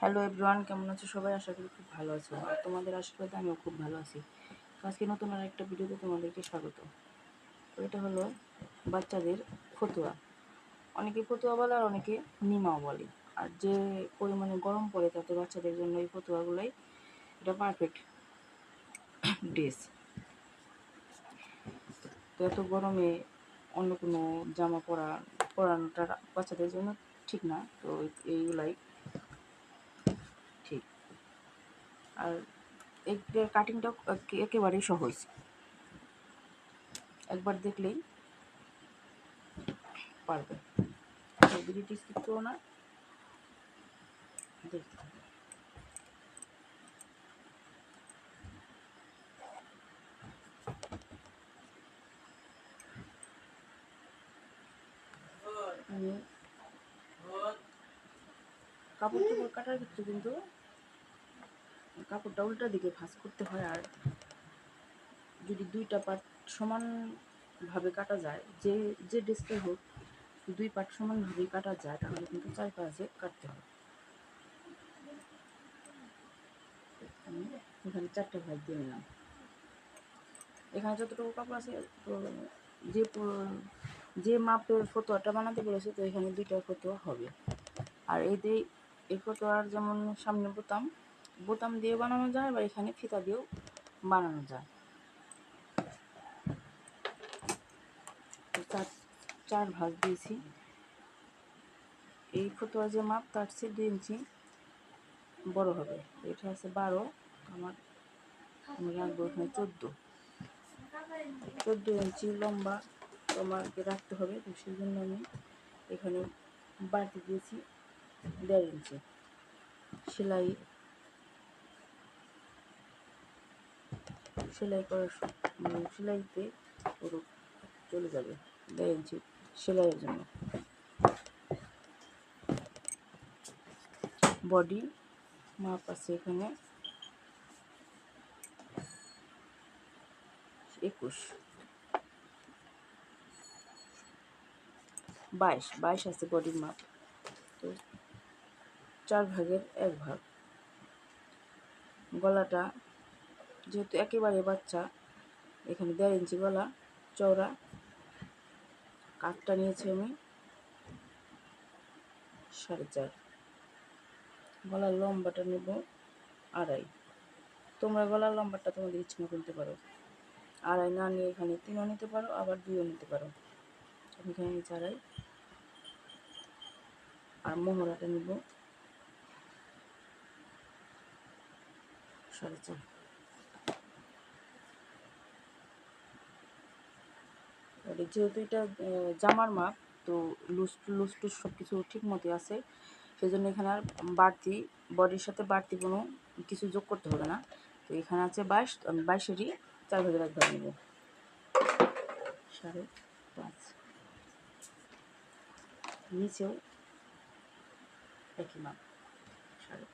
Hello everyone, কেমন আছো সবাই? আশা করি খুব ভালো আছো। আর তোমাদের আশীর্বাদে আমিও খুব ভালো আছি। তো আজকে নতুন আর একটা ভিডিওতে তোমাদেরকে স্বাগত। তো এটা হলো বাচ্চাদের ফতুয়া। অনেকে ফতুয়া বলে আর অনেকে নিমাও বলে। আর যে পরিমাণে গরম পড়ে তাতে বাচ্চাদের জন্য এই ফতুয়াগুলোই এটা পারফেক্ট ড্রেস। তো এত গরমে অন্য কোনো জামা পরানোটা বাচ্চাদের জন্য ঠিক না। তো এইগুলাই ঠিক। আর এর কাটিংটাও একেবারেই সহজ, একবার দেখলেই পারবে। ভিডিওটি স্কিপ করো না, দেখতে থাকো। কাপড় চোপড় কাটার ক্ষেত্রে কিন্তু কাপড়টা উল্টা দিকে ভাঁজ করতে হয়। আর যদি দুইটা পার্ট সমানভাবে কাটা যায়, যে ড্রেসটাই হোক দুই পার্ট সমানভাবেই কাটা যায়, তাহলে কিন্তু চার পাঁচে কাটতে হয়। এখানে চারটে ভাঁজ দিয়ে নিলাম। এখানে যতটুকু কাপড় আছে, তো যে যে মাপের ফতোয়াটা বানাতে বলেছে, তো এখানে দুইটা ফতোয়া হবে। আর এই ফতোয়ার যেমন সামনে বোতাম দিয়ে বানানো যায়, বা এখানে ফিতা দিয়েও বানানো যায়। চার ভাঁজ দিয়েছি। এই ফতোয়া যে মাপ তার চেয়ে 2 ইঞ্চি বড় হবে। এটা আছে 12, আমি রাখবো এখানে 14 ইঞ্চি লম্বা তোমাকে রাখতে হবে। তো সেই জন্য আমি এখানে বাড়তি দিয়েছি 1.5 ইঞ্চি। সেলাইতে পুরো চলে যাবে 1.5 ইঞ্চি সেলাইয়ের জন্য। বডি মাপ আছে এখানে 21, 22 আছে বডির মাপ। তো 4 ভাগের 1 ভাগ। গলাটা যেহেতু একেবারে বাচ্চা, এখানে 1.5 ইঞ্চি গলা চওড়া। কাঠটা নিয়েছি আমি 4.5। গলার লম্বাটা নেব 2.5। তোমরা গলার লম্বাটা তোমাদের ইচ্ছে মতো নিতে পারো। 2.5 না নিয়ে এখানে 3ও নিতে পারো, আবার 2ও নিতে পারো। আমি এখানে 2.5। আর মোহরাটা নিব 4.5। যেহেতু এটা জামার মাপ, তো লুজ সব কিছু ঠিক মতোই আছে। সেই জন্য এখানে আর বডির সাথে বাড়তি কোনো কিছু যোগ করতে হবে না। তো এখানে আছে 22, তো আমি 22-এরই 4 ভাগের 1 ভাগ নেব, 5.5। নিচেও একই মাপ 5.5।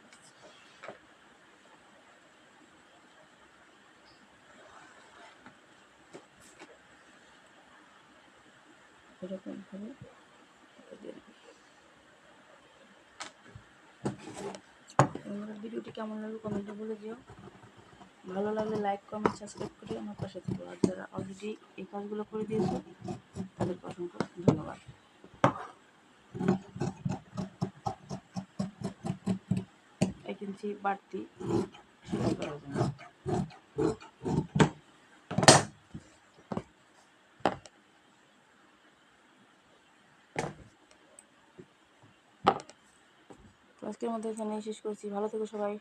এরকমভাবে ভিডিওটি কেমন লাগলো কমেন্টে বলে দিও। ভালো লাগলে লাইক, কমেন্ট, সাবস্ক্রাইব করে আমার পাশে থেকো। আর যারা অলরেডি এই কাজগুলো করে দিয়েছো তাদেরকে অসংখ্য ধন্যবাদ। 1 ইঞ্চি বাড়তি সেলাই করার জন্য। আজকের মধ্যে এখানে শেষ করছি। ভালো থেকো সবাই।